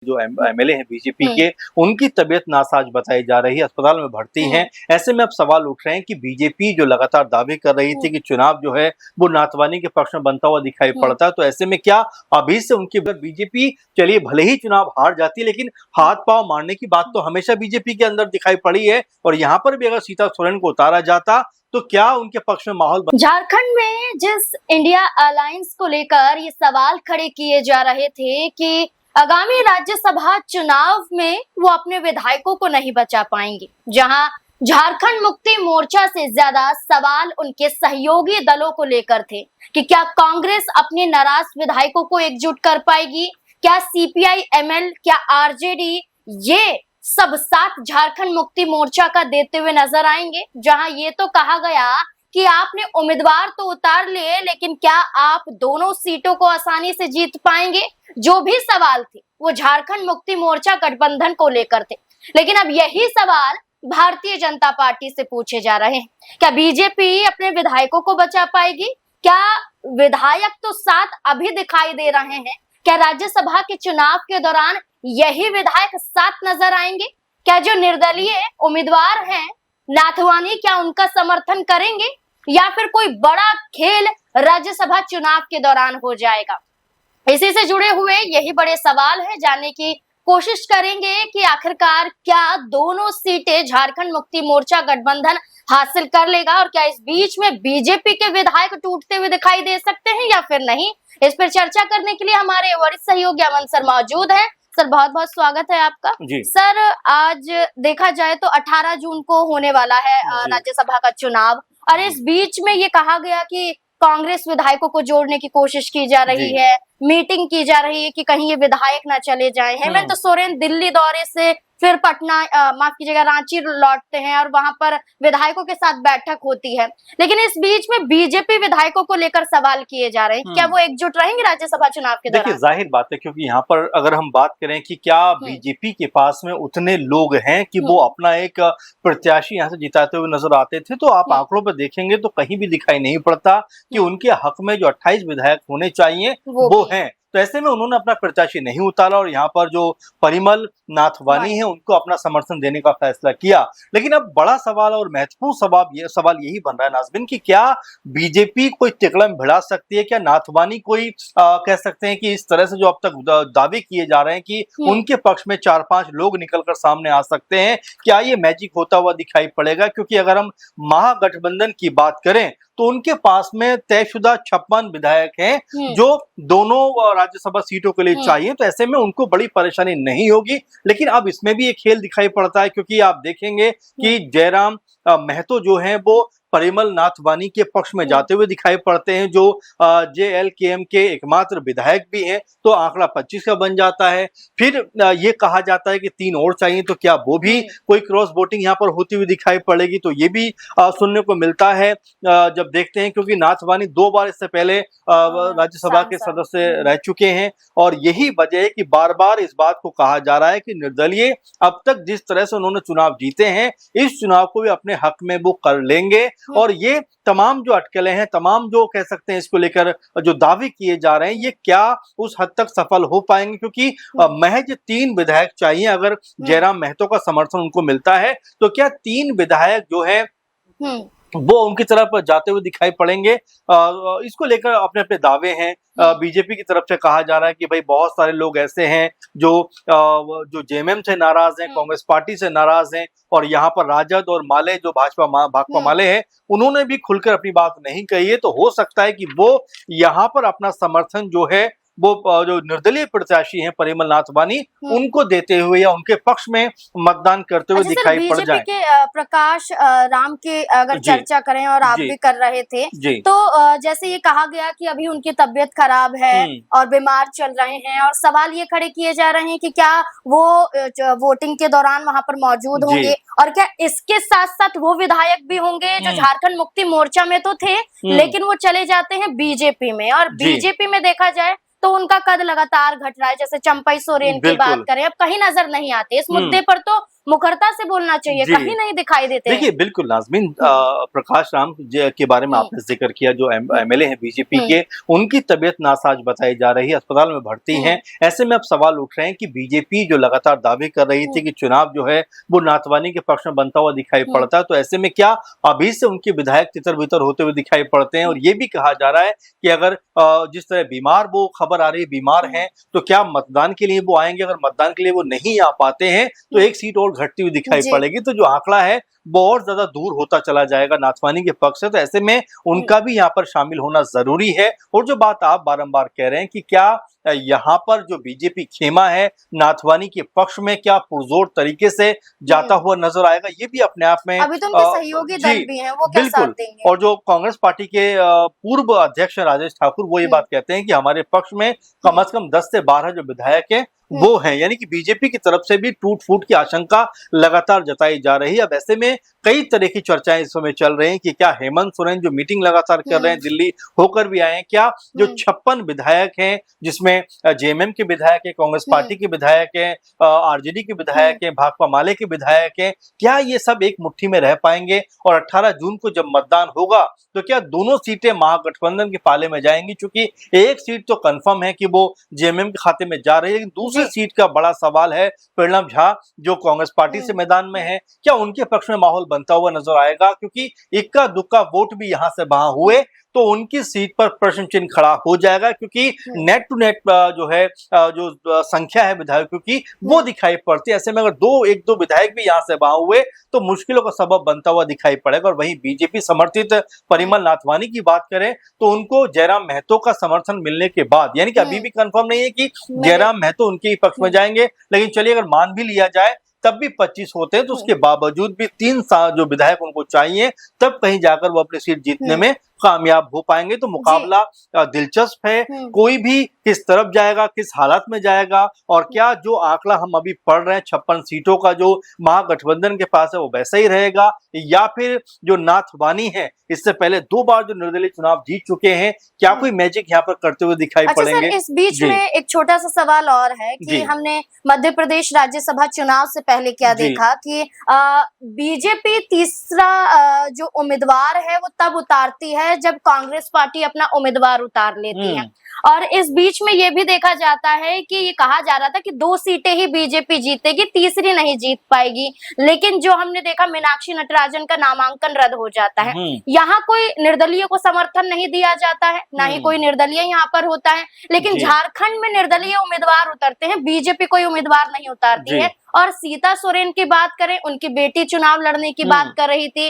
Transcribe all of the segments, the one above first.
जो एमएलए हैं बीजेपी के, उनकी तबीयत नासाज बताई जा रही है, अस्पताल में भर्ती हैं। ऐसे में अब सवाल उठ रहे हैं कि बीजेपी जो लगातार दावे कर रही थी कि चुनाव जो है वो नाथवानी के पक्ष में बनता हुआ दिखाई पड़ता है, तो ऐसे में क्या अभी से उनकी बीजेपी, चलिए भले ही चुनाव हार जाती है लेकिन हाथ पांव मारने की बात तो हमेशा बीजेपी के अंदर दिखाई पड़ी है, और यहाँ पर भी अगर सीता सोरेन को उतारा जाता तो क्या उनके पक्ष में माहौल झारखंड में जिस इंडिया अलायंस को लेकर ये सवाल खड़े किए जा रहे थे कि आगामी राज्यसभा चुनाव में वो अपने विधायकों को नहीं बचा पाएंगे, जहां झारखंड मुक्ति मोर्चा से ज्यादा सवाल उनके सहयोगी दलों को लेकर थे कि क्या कांग्रेस अपने नाराज विधायकों को एकजुट कर पाएगी, क्या सीपीआई एमएल, क्या आरजेडी, ये सब साथ झारखंड मुक्ति मोर्चा का देते हुए नजर आएंगे। जहां ये तो कहा गया कि आपने उम्मीदवार तो उतार लिए, लेकिन क्या आप दोनों सीटों को आसानी से जीत पाएंगे। जो भी सवाल थे वो झारखंड मुक्ति मोर्चा गठबंधन को लेकर थे, लेकिन अब यही सवाल भारतीय जनता पार्टी से पूछे जा रहे हैं। क्या बीजेपी अपने विधायकों को बचा पाएगी? क्या विधायक तो साथ अभी दिखाई दे रहे हैं, क्या राज्यसभा के चुनाव के दौरान यही विधायक साथ नजर आएंगे? क्या जो निर्दलीय उम्मीदवार हैं नाथवानी, क्या उनका समर्थन करेंगे, या फिर कोई बड़ा खेल राज्यसभा चुनाव के दौरान हो जाएगा? इसी से जुड़े हुए यही बड़े सवाल है, जानने की कोशिश करेंगे कि आखिरकार क्या दोनों सीटें झारखंड मुक्ति मोर्चा गठबंधन हासिल कर लेगा, और क्या इस बीच में बीजेपी के विधायक टूटते हुए दिखाई दे सकते हैं या फिर नहीं। इस पर चर्चा करने के लिए हमारे वरिष्ठ सहयोगी अमन सर मौजूद हैं। सर बहुत बहुत स्वागत है आपका। सर आज देखा जाए तो 18 जून को होने वाला है राज्यसभा का चुनाव, और इस बीच में ये कहा गया कि कांग्रेस विधायकों को जोड़ने की कोशिश की जा रही है, मीटिंग की जा रही है कि कहीं ये विधायक ना चले जाएं। हेमंत सोरेन दिल्ली दौरे से फिर पटना माफ कीजिएगा रांची लौटते हैं और वहां पर विधायकों के साथ बैठक होती है, लेकिन इस बीच में बीजेपी विधायकों को लेकर सवाल किए जा रहे हैं। क्या वो एकजुट रहेंगे राज्यसभा चुनाव के दौरान? देखिए जाहिर बात है, क्योंकि यहाँ पर अगर हम बात करें कि क्या बीजेपी के पास में उतने लोग हैं कि वो अपना एक प्रत्याशी यहाँ से जिताते हुए नजर आते थे, तो आप आंकड़ों पर देखेंगे तो कहीं भी दिखाई नहीं पड़ता कि उनके हक में जो 28 विधायक होने चाहिए वो हैं। तो ऐसे में उन्होंने अपना प्रत्याशी नहीं उतारा और यहाँ पर जो परिमल नाथवानी है उनको अपना समर्थन देने का फैसला किया। लेकिन अब बड़ा सवाल और महत्वपूर्ण सवाल यही बन रहा है नाज़बिन कि क्या बीजेपी कोई तिकड़म भिड़ा सकती है, क्या नाथवानी कोई कह सकते हैं कि इस तरह से जो अब तक दावे किए जा रहे हैं कि उनके पक्ष में 4-5 लोग निकलकर सामने आ सकते हैं, क्या ये मैजिक होता हुआ दिखाई पड़ेगा? क्योंकि अगर हम महागठबंधन की बात करें तो उनके पास में तयशुदा 56 विधायक हैं जो दोनों राज्यसभा सीटों के लिए चाहिए, तो ऐसे में उनको बड़ी परेशानी नहीं होगी। लेकिन अब इसमें भी एक खेल दिखाई पड़ता है, क्योंकि आप देखेंगे कि जयराम महतो जो हैं वो परिमल नाथवानी के पक्ष में जाते हुए दिखाई पड़ते हैं, जो जेएलकेएम के एकमात्र विधायक भी हैं, तो आंकड़ा 25 का बन जाता है। फिर ये कहा जाता है कि 3 और चाहिए, तो क्या वो भी कोई क्रॉस वोटिंग यहाँ पर होती हुई दिखाई पड़ेगी? तो ये भी सुनने को मिलता है जब देखते हैं, क्योंकि नाथवानी 2 बार इससे पहले राज्यसभा के सदस्य रह चुके हैं, और यही वजह है कि बार बार इस बात को कहा जा रहा है कि निर्दलीय अब तक जिस तरह से उन्होंने चुनाव जीते हैं, इस चुनाव को भी अपने हक में वो कर लेंगे। और ये तमाम जो अटकलें हैं, तमाम जो कह सकते हैं इसको लेकर जो दावे किए जा रहे हैं, ये क्या उस हद तक सफल हो पाएंगे? क्योंकि महज 3 विधायक चाहिए। अगर जयराम महतो का समर्थन उनको मिलता है तो क्या 3 विधायक जो है वो उनकी तरफ जाते हुए दिखाई पड़ेंगे? इसको लेकर अपने अपने दावे हैं। बीजेपी की तरफ से कहा जा रहा है कि भाई बहुत सारे लोग ऐसे हैं जो जेएमएम से नाराज हैं, कांग्रेस पार्टी से नाराज हैं, और यहाँ पर राजद और माले जो भाकपा माले हैं उन्होंने भी खुलकर अपनी बात नहीं कही है। तो हो सकता है कि वो यहाँ पर अपना समर्थन जो है वो जो निर्दलीय प्रत्याशी हैं परिमल नाथवानी उनको देते हुए या उनके पक्ष में मतदान करते हुए दिखाई पड़ जाए। के प्रकाश राम के अगर चर्चा करें, और आप भी कर रहे थे, तो जैसे ये कहा गया कि अभी उनकी तबीयत खराब है और बीमार चल रहे हैं, और सवाल ये खड़े किए जा रहे हैं कि क्या वो वोटिंग के दौरान वहां पर मौजूद होंगे, और क्या इसके साथ साथ वो विधायक भी होंगे जो झारखंड मुक्ति मोर्चा में तो थे लेकिन वो चले जाते हैं बीजेपी में, और बीजेपी में देखा जाए तो उनका कद लगातार घट रहा है। जैसे चंपई सोरेन की बात करें, अब कहीं नजर नहीं आते। इस मुद्दे पर तो मुखरता से बोलना चाहिए, जी। कहीं नहीं दिखाई देते हैं। देखिए बिल्कुल नाज़मीन, प्रकाश राम के बारे में आपने जिक्र किया, जो एमएलए हैं बीजेपी के, उनकी तबीयत नासाज बताई जा रही है, अस्पताल में भर्ती हैं। ऐसे में अब सवाल उठ रहे हैं कि बीजेपी जो लगातार दावे कर रही थी कि चुनाव जो है वो नाथवानी के पक्ष में बनता हुआ दिखाई पड़ता है, तो ऐसे में क्या अभी से उनके विधायक तितर-बितर होते हुए दिखाई पड़ते हैं? और ये भी कहा जा रहा है कि अगर जिस तरह बीमार, वो खबर आ रही है बीमार हैं, तो क्या मतदान के लिए वो आएंगे? अगर मतदान के लिए वो नहीं आ पाते हैं तो एक सीट और घटती हुई दिखाई पड़ेगी, तो जो आंकड़ा है वो और ज्यादा दूर होता चला जाएगा नाथवानी के पक्ष से। तो ऐसे में उनका भी यहाँ पर शामिल होना जरूरी है। और जो बात आप बारंबार कह रहे हैं कि क्या यहाँ पर जो बीजेपी खेमा है नाथवानी के पक्ष में, क्या पुरजोर तरीके से जाता हुआ नजर आएगा, ये भी अपने आप में अभी तो उनके सहयोगी दल भी हैं, वो क्या साथ देंगे? और जो कांग्रेस पार्टी के पूर्व अध्यक्ष राजेश ठाकुर, वो ये बात कहते हैं कि हमारे पक्ष में कम से कम 10 से 12 जो विधायक हैं वो हैं, यानी कि बीजेपी की तरफ से भी टूट फूट की आशंका लगातार जताई जा रही है। अब ऐसे में कई तरह की चर्चाएं इस समय चल रही हैं कि क्या हेमंत सोरेन जो मीटिंग लगातार कर रहे हैं, दिल्ली होकर भी आए हैं, क्या जो 56 विधायक हैं, जिसमें जेएमएम के विधायक है, कांग्रेस पार्टी के विधायक है, आरजेडी के विधायक है, भाकपा माले के विधायक है, क्या ये सब एक मुट्ठी में रह पाएंगे? और 18 जून को जब मतदान होगा तो क्या दोनों सीटें महागठबंधन के पाले में जाएंगी? चूंकि एक सीट तो कंफर्म है कि वो जेएमएम के खाते में जा रही है, लेकिन दूसरी सीट का बड़ा सवाल है परिणम झा जो कांग्रेस पार्टी से मैदान में है, क्या उनके पक्ष में माहौल बनता हुआ नजर आएगा? क्योंकि इक्का दुक्का वोट भी यहां से वहां हुए तो उनकी सीट पर प्रश्न चिन्ह खड़ा हो जाएगा, क्योंकि नेट टू नेट जो है जो संख्या है विधायकों की वो दिखाई पड़ती है। ऐसे में अगर एक दो विधायक भी यहाँ से वहां हुए तो मुश्किलों का सबब बनता हुआ दिखाई पड़ेगा। और वहीं बीजेपी समर्थित परिमल नाथवानी की बात करें तो उनको जयराम महतो का समर्थन मिलने के बाद, यानी कि अभी भी कंफर्म नहीं है कि जयराम महतो उनके ही पक्ष में जाएंगे, लेकिन चलिए अगर मान भी लिया जाए तब भी 25 होते हैं तो उसके बावजूद भी 3 जो विधायक उनको चाहिए, तब कहीं जाकर वो अपनी सीट जीतने में कामयाब हो पाएंगे। तो मुकाबला दिलचस्प है, कोई भी किस तरफ जाएगा, किस हालात में जाएगा, और क्या जो आंकड़ा हम अभी पढ़ रहे हैं 56 सीटों का जो महागठबंधन के पास है वो वैसा ही रहेगा, या फिर जो नाथवानी है इससे पहले 2 बार जो निर्दलीय चुनाव जीत चुके हैं, क्या कोई मैजिक यहाँ पर करते हुए दिखाई पड़ेंगे? सर, इस बीच में एक छोटा सा सवाल और है कि हमने मध्य प्रदेश राज्यसभा चुनाव से पहले क्या देखा कि बीजेपी तीसरा जो उम्मीदवार है वो तब उतारती है जब कांग्रेस पार्टी अपना उम्मीदवार उतार लेती है। और इस बीच में ये भी देखा जाता है कि ये कहा जा रहा था कि 2 सीटें ही बीजेपी जीतेगी, तीसरी नहीं जीत पाएगी, लेकिन जो हमने देखा मीनाक्षी नटराजन का नामांकन रद्द हो जाता है। यहाँ कोई निर्दलीय को समर्थन नहीं दिया जाता है, ना ही कोई निर्दलीय यहाँ पर होता है, लेकिन झारखंड में निर्दलीय उम्मीदवार उतरते हैं, बीजेपी कोई उम्मीदवार नहीं उतारती है। और सीता सोरेन की बात करें, उनकी बेटी चुनाव लड़ने की बात कर रही थी।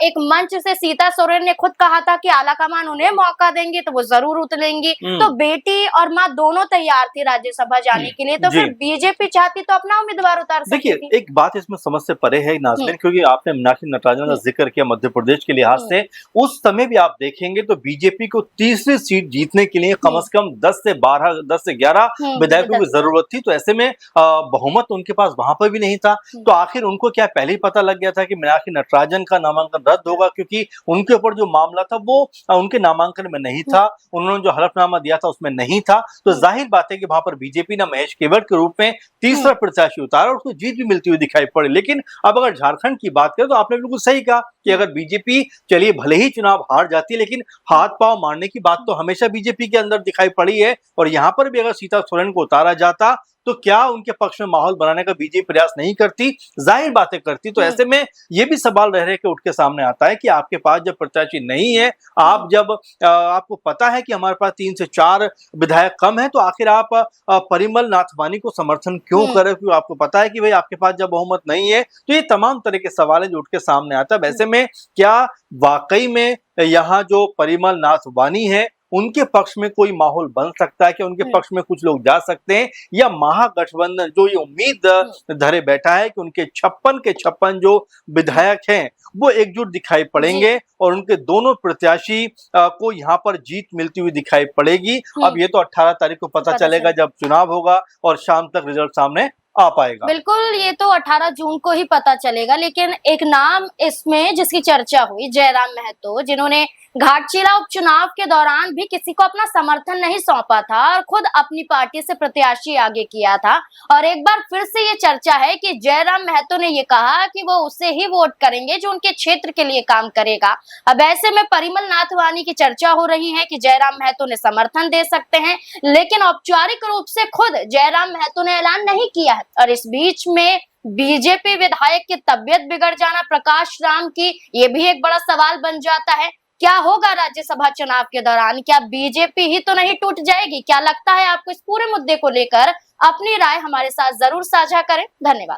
एक मंच से सीता सोरेन ने खुद कहा था कि आलाकमान उन्हें मौका देंगे तो वो जरूर उतरेंगी। तो बेटी और माँ दोनों तैयार थी राज्यसभा जाने के लिए, तो फिर बीजेपी चाहती तो अपना उम्मीदवार उतार सकती थी। देखिए एक बात इसमें समझ से परे है नाज़मीन, क्योंकि आपने मीनाक्षी नटराजन का जिक्र किया मध्य प्रदेश के लिहाज से, उस समय भी आप देखेंगे तो बीजेपी को तीसरी सीट जीतने के लिए कम से कम 10 से 11 विधायकों की जरूरत थी। तो ऐसे में बहुमत उनके पास वहां पर भी नहीं था, तो आखिर उनको क्या पहले ही पता लग गया था कि मीनाक्षी नटराजन का नामांकन रद्द होगा, क्योंकि उनके ऊपर जो मामला था वो उनके नामांकन में नहीं था, उन्होंने जो हलफनामा दिया था उसमें नहीं था। तो जाहिर बात है कि वहां पर बीजेपी ने महेश केवट के रूप में तीसरा प्रत्याशी उतारा और उसको जीत भी मिलती हुई दिखाई पड़ी। लेकिन अब अगर झारखंड की बात करें तो आपने बिल्कुल सही कहा कि अगर बीजेपी चलिए भले ही चुनाव हार जाती है, लेकिन हाथ पांव मारने की बात तो हमेशा बीजेपी के अंदर दिखाई पड़ी है। और यहाँ पर भी अगर सीता सोरेन को उतारा जाता तो क्या उनके पक्ष में माहौल बनाने का बीजेपी प्रयास नहीं करती? जाहिर बातें करती। तो ऐसे में ये भी सवाल रह के उठ के सामने आता है कि आपके पास जब प्रत्याशी नहीं है, आप जब आपको पता है कि हमारे पास 3 से 4 विधायक कम है, तो आखिर आप परिमल नाथवानी को समर्थन क्यों करें? क्योंकि आपको पता है कि भाई आपके पास जब बहुमत नहीं है, तो ये तमाम तरह के सवाल है जो उठ के सामने आता है। वैसे में क्या वाकई में यहाँ जो परिमल नाथवानी है उनके पक्ष में कोई माहौल बन सकता है कि उनके पक्ष में कुछ लोग जा सकते हैं, या महागठबंधन जो ये उम्मीद धरे बैठा है कि उनके 56 के 56 जो विधायक हैं वो एकजुट दिखाई पड़ेंगे और उनके दोनों प्रत्याशी को यहाँ पर जीत मिलती हुई दिखाई पड़ेगी? अब ये तो 18 तारीख को पता चलेगा जब चुनाव होगा और शाम तक रिजल्ट सामने आ पाएगा? बिल्कुल, ये तो 18 जून को ही पता चलेगा, लेकिन एक नाम इसमें जिसकी चर्चा हुई, जयराम महतो, जिन्होंने घाटशिला उपचुनाव के दौरान भी किसी को अपना समर्थन नहीं सौंपा था और खुद अपनी पार्टी से प्रत्याशी आगे किया था। और एक बार फिर से ये चर्चा है कि जयराम महतो ने ये कहा कि वो उसे ही वोट करेंगे जो उनके क्षेत्र के लिए काम करेगा। अब ऐसे में परिमल नाथवानी की चर्चा हो रही है कि जयराम महतो ने समर्थन दे सकते हैं, लेकिन औपचारिक रूप से खुद जयराम महतो ने ऐलान नहीं किया है। और इस बीच में बीजेपी विधायक की तबीयत बिगड़ जाना प्रकाश राम की, ये भी एक बड़ा सवाल बन जाता है। क्या होगा राज्यसभा चुनाव के दौरान? क्या बीजेपी ही तो नहीं टूट जाएगी? क्या लगता है आपको? इस पूरे मुद्दे को लेकर अपनी राय हमारे साथ जरूर साझा करें। धन्यवाद।